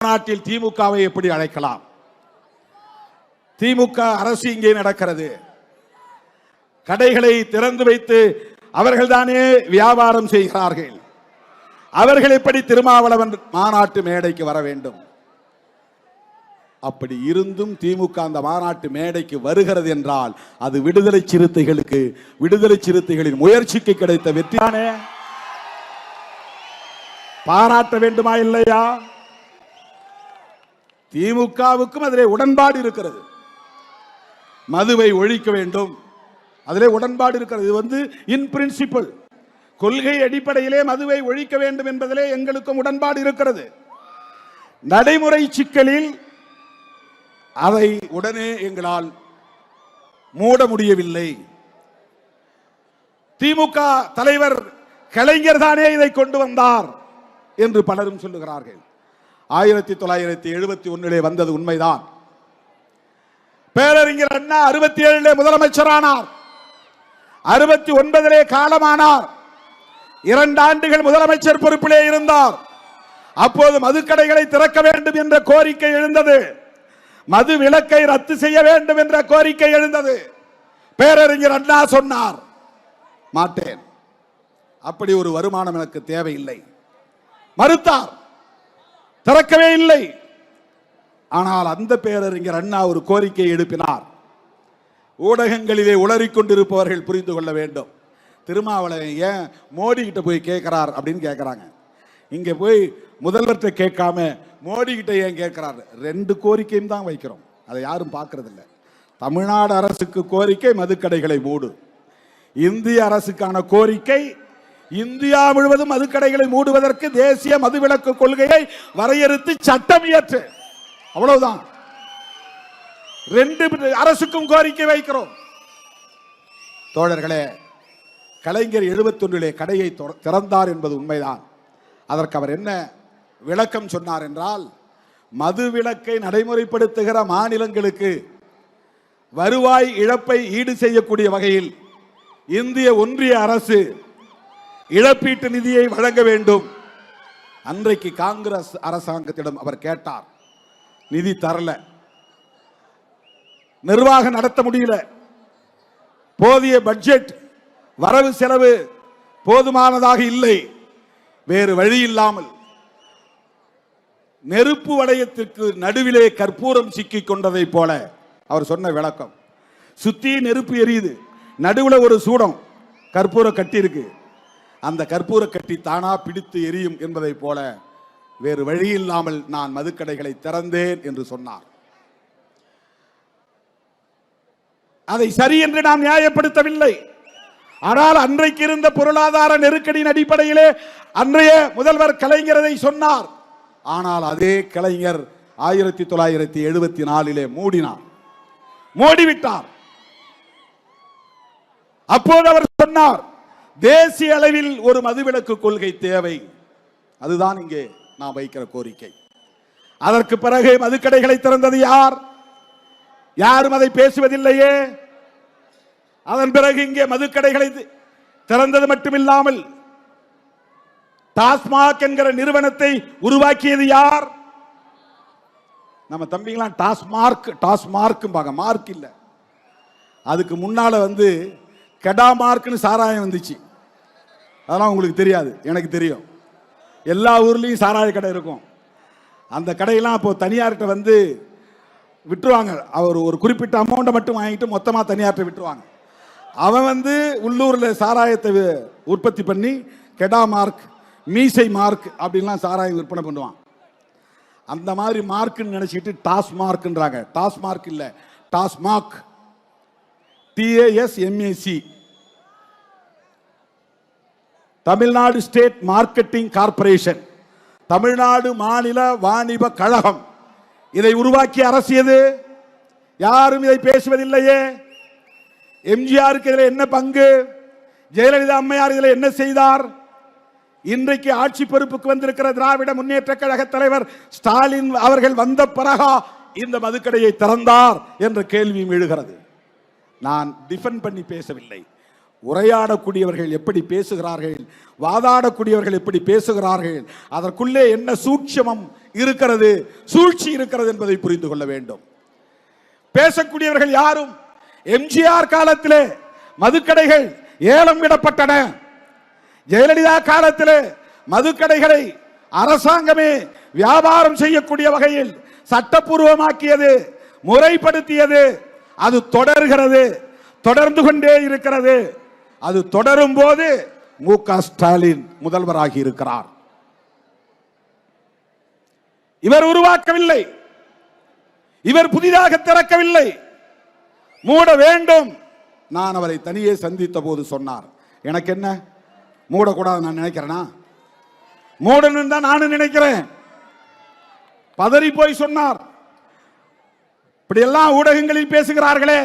நாட்டில் திமுகவை எப்படி அழைக்கலாம்? திமுக அரசு இங்கே நடக்கிறது. கடைகளை திறந்து வைத்து அவர்கள்தானே வியாபாரம் செய்கிறார்கள். அவர்கள் எப்படி திருமாவளவன் மாநாட்டு மேடைக்கு வர வேண்டும்? அப்படி இருந்தும் திமுக அந்த மாநாட்டு மேடைக்கு வருகிறது என்றால் அது விடுதலை சிறுத்தைகளுக்கு, விடுதலை சிறுத்தைகளின் முயற்சிக்கு கிடைத்த வெற்றியானே. பாராட்ட வேண்டுமா இல்லையா? திமுகவுக்கும் அதிலே உடன்பாடு இருக்கிறது. மதுவை ஒழிக்க வேண்டும், அதிலே உடன்பாடு இருக்கிறது. இது இன் பிரின்சிபல், கொள்கை அடிப்படையிலே மதுவை ஒழிக்க வேண்டும் என்பதிலே எங்களுக்கும் உடன்பாடு இருக்கிறது. நடைமுறை சிக்கலில் அதை உடனே எங்களால் மூட முடியவில்லை. திமுக தலைவர் கலைஞர் தானே இதை கொண்டு வந்தார் என்று பலரும் சொல்லுகிறார்கள். 1971 வந்தது உண்மைதான். பேரறிஞர் அண்ணா 67 முதலமைச்சரானார், 69 காலமானார். 2 ஆண்டுகள் முதலமைச்சர் பொறுப்பிலே இருந்தார். அப்போது மதுக்கடைகளை திறக்க வேண்டும் என்ற கோரிக்கை எழுந்தது. மது விலக்கை ரத்து செய்ய வேண்டும் என்ற கோரிக்கை எழுந்தது. பேரறிஞர் அண்ணா சொன்னார், மாட்டேன், அப்படி ஒரு வருமானம் எனக்கு தேவையில்லை, மறுத்தார், திறக்கவே இல்லை. ஆனால் அந்த பேரறிஞர் அண்ணா ஒரு கோரிக்கை எழுப்பினார். ஊடகங்களிலே உளறிக் கொண்டிருப்பவர்கள் புரிந்து கொள்ள வேண்டும். திருமாவளவன் ஏன் மோடி கிட்ட போய் கேட்கிறார் அப்படின்னு கேட்கிறாங்க. இங்க போய் முதல்வர்கிட்ட கேட்காம மோடி கிட்ட ஏன் கேட்கிறார்? 2 கோரிக்கையும் தான் வைக்கிறோம், அதை யாரும் பார்க்கறது இல்லை. தமிழ்நாடு அரசுக்கு கோரிக்கை மதுக்கடைகளை மூடு. இந்திய அரசுக்கான கோரிக்கை இந்தியா முழுவதும் மதுக்கடைகளை மூடுவதற்கு தேசிய மதுவிலக்கு கொள்கையை வரையறுத்து சட்டம் இயற்று. அவ்வளவுதான். 2 அரசுக்கும் கோரிக்கை வைக்கிறோம். தோழர்களே, கலைஞர் 71 கடையை திறந்தார் என்பது உண்மைதான். அதற்கு அவர் என்ன விளக்கம் சொன்னார் என்றால், மது விலக்கை நடைமுறைப்படுத்துகிற மாநிலங்களுக்கு வருவாய் இழப்பை ஈடு செய்யக்கூடிய வகையில் இந்திய ஒன்றிய அரசு இழப்பீட்டு நிதியை வழங்க வேண்டும். அன்றைக்கு காங்கிரஸ் அரசாங்கத்திடம் அவர் கேட்டார், நிதி தரல, நிர்வாகம் நடத்த முடியல, போதிய பட்ஜெட் வரவு செலவு போதுமானதாக இல்லை. வேறு வழி இல்லாமல் நெருப்பு வளையத்திற்கு நடுவிலே கற்பூரம் சிக்கிக் கொண்டதை போல அவர் சொன்ன விளக்கம். சுத்தி நெருப்பு எரியுது, நடுவுல ஒரு சூடம் கற்பூர கட்டி இருக்கு, அந்த கற்பூர கட்டி தானா பிடித்து எரியும் என்பதை போல வேறு வழி இல்லாமல் நான் மதுக்கடைகளை திறந்தேன் என்று சொன்னார். அதை சரி என்று நாம் நியாயப்படுத்தவில்லை. ஆனால் அன்றைக்கு இருந்த பொருளாதார நெருக்கடியின் அடிப்படையிலே அன்றைய முதல்வர் கலைஞர் சொன்னார். ஆனால் அதே கலைஞர் 1974 மூடினார், மூடிவிட்டார். அப்போது அவர் சொன்னார், தேசிய அளவில் ஒரு மதுவிலக்கு கொள்கை தேவை. அதுதான் இங்கே நாம் வைக்கிற கோரிக்கை. அதற்கு பிறகு மதுக்கடைகளை திறந்தது யார்? யாரும் அதை பேசுவதில்லையே. அதன் பிறகு இங்கே மதுக்கடைகளை திறந்தது மட்டுமில்லாமல் டாஸ்மாக் என்கிற நிறுவனத்தை உருவாக்கியது யார்? நம்ம தம்பிங்களாம் டாஸ்மார்க் டாஸ்மார்க் மார்க் இல்ல, அதுக்கு முன்னால கெடா மார்க்னு சாராயம் வந்துச்சு. அதெல்லாம் உங்களுக்கு தெரியாது, எனக்கு தெரியும். எல்லா ஊர்லயும் சாராய கடை இருக்கும். அந்த கடையெல்லாம் இப்போ தனியார்கிட்ட விட்டுருவாங்க. அவர் ஒரு குறிப்பிட்ட அமௌண்ட்டை மட்டும் வாங்கிட்டு மொத்தமா தனியார்கிட்ட விட்டுருவாங்க. அவன் உள்ளூர்ல சாராயத்தை உற்பத்தி பண்ணி கெடா மார்க், மீசை மார்க் அப்படின்லாம் சாராயம் விற்பனை பண்ணுவான். அந்த மாதிரி மார்க்னு நினைச்சிட்டு டாஸ்மார்க்ன்றாங்க. டாஸ்மார்க் இல்ல, TASMAC, TASMAC, Tamil Nadu state marketing corporation, Tamil Nadu மாநில வாணிப கழகம். இதை உருவாக்கிய அரசு எது? யாரும் இதை பேசுவதில்லையே. எம்ஜிஆருக்கு இதில் என்ன பங்கு? ஜெயலலிதா அம்மையார் இதில் என்ன செய்தார்? இன்றைக்கு ஆட்சி பொறுப்புக்கு வந்திருக்கிற திராவிட முன்னேற்ற கழக தலைவர் ஸ்டாலின் அவர்கள் வந்த பிறகா இந்த மதுக்கடையை திறந்தார் என்ற கேள்வியும் எழுகிறது. நான் டிஃபெண்ட் பண்ணி பேசவில்லை, உரையாடக்கூடியவர்கள் எப்படி பேசுகிறார்கள், வாதாடக்கூடியவர்கள் எப்படி பேசுகிறார்கள், அதற்குள்ளே என்ன சூட்சமம் இருக்கிறது, சூழ்ச்சி இருக்கிறது என்பதை புரிந்து கொள்ள வேண்டும். பேசக்கூடியவர்கள் யாரும் எம்ஜிஆர் காலத்திலே மதுக்கடைகள் ஏலம் விடப்பட்டன. ஜெயலலிதா காலத்திலே மதுக்கடைகளை அரசாங்கமே வியாபாரம் செய்யக்கூடிய வகையில் சட்டப்பூர்வமாக்கியது, முறைப்படுத்தியது. அது தொடர்கிறது, தொடர்ந்து கொண்டே இருக்கிறது. அது தொடரும் போது மு.க. ஸ்டாலின் முதல்வராகி இருக்கிறார். இவர் உருவாக்கவில்லை, இவர் புதிதாக திறக்கவில்லை. மூட வேண்டும். நான் அவரை தனியே சந்தித்த போது சொன்னார், எனக்கு என்ன மூடக்கூடாது நான் நினைக்கிறேனா? மூடணும் தான் நானும் நினைக்கிறேன். பதறி போய் சொன்னார். இப்படி எல்லாம் ஊடகங்களில் பேசுகிறார்களே,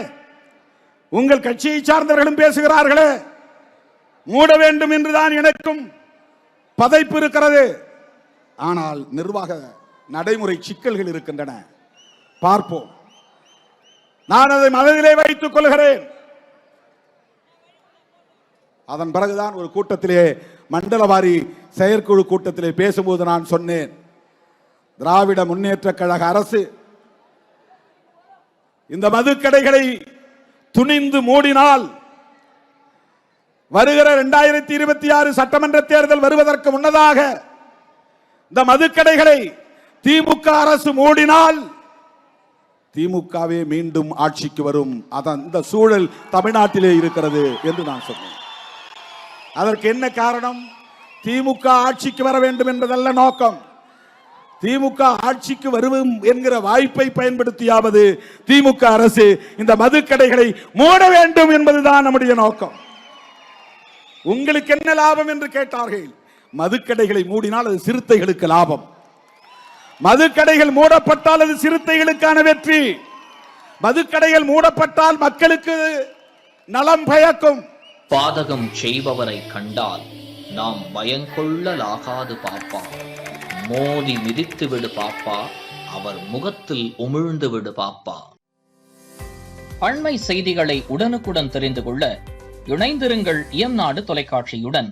உங்கள் கட்சியை சார்ந்தவர்களும் பேசுகிறார்களே, மூட வேண்டும் என்றுதான் எனக்கும் பதைப்பு இருக்கிறது. ஆனால் நிர்வாக நடைமுறை சிக்கல்கள் இருக்கின்றன, பார்ப்போம். நான் அதை மனதிலே வைத்துக் கொள்கிறேன். அதன் பிறகுதான் ஒரு கூட்டத்திலே, மண்டலவாரி செயற்குழு கூட்டத்திலே பேசும்போது நான் சொன்னேன், திராவிட முன்னேற்ற கழக அரசு இந்த மதுக்கடைகளை துணிந்து மூடினால் வருகிற 2026 சட்டமன்ற தேர்தல் வருவதற்கு முன்னதாக இந்த மதுக்கடைகளை திமுக அரசு மூடினால் திமுகவே மீண்டும் ஆட்சிக்கு வரும். அந்த சூழல் தமிழ்நாட்டிலே இருக்கிறது என்று நான் சொன்னேன். அதற்கு என்ன காரணம்? திமுக ஆட்சிக்கு வர வேண்டும் என்பதல்ல நோக்கம். திமுக ஆட்சிக்கு வருவோம் என்கிற வாய்ப்பை பயன்படுத்தியாவது திமுக அரசு இந்த மதுக்கடைகளை மூட வேண்டும் என்பதுதான் நம்முடைய நோக்கம். உங்களுக்கு என்ன லாபம் என்று கேட்டார்கள். மதுக்கடைகளை மூடினால் அது சிறுத்தைகளுக்கு லாபம். மதுக்கடைகள் மூடப்பட்டால் அது சிறுத்தைகளுக்கான வெற்றி. மதுக்கடைகள் மூடப்பட்டால் மக்களுக்கு நலம் பயக்கும். பாதகம் செய்பவரை கண்டால் நாம் பயங்கொள்ளலாகாது பாப்பா, மோதி மிதித்து விடு பாப்பா, அவர் முகத்தில் உமிழ்ந்து விடு பாப்பா. அண்மை செய்திகளை உடனுக்குடன் தெரிந்து கொள்ள இணைந்திருங்கள் இயம்நாடு தொலைக்காட்சியுடன்.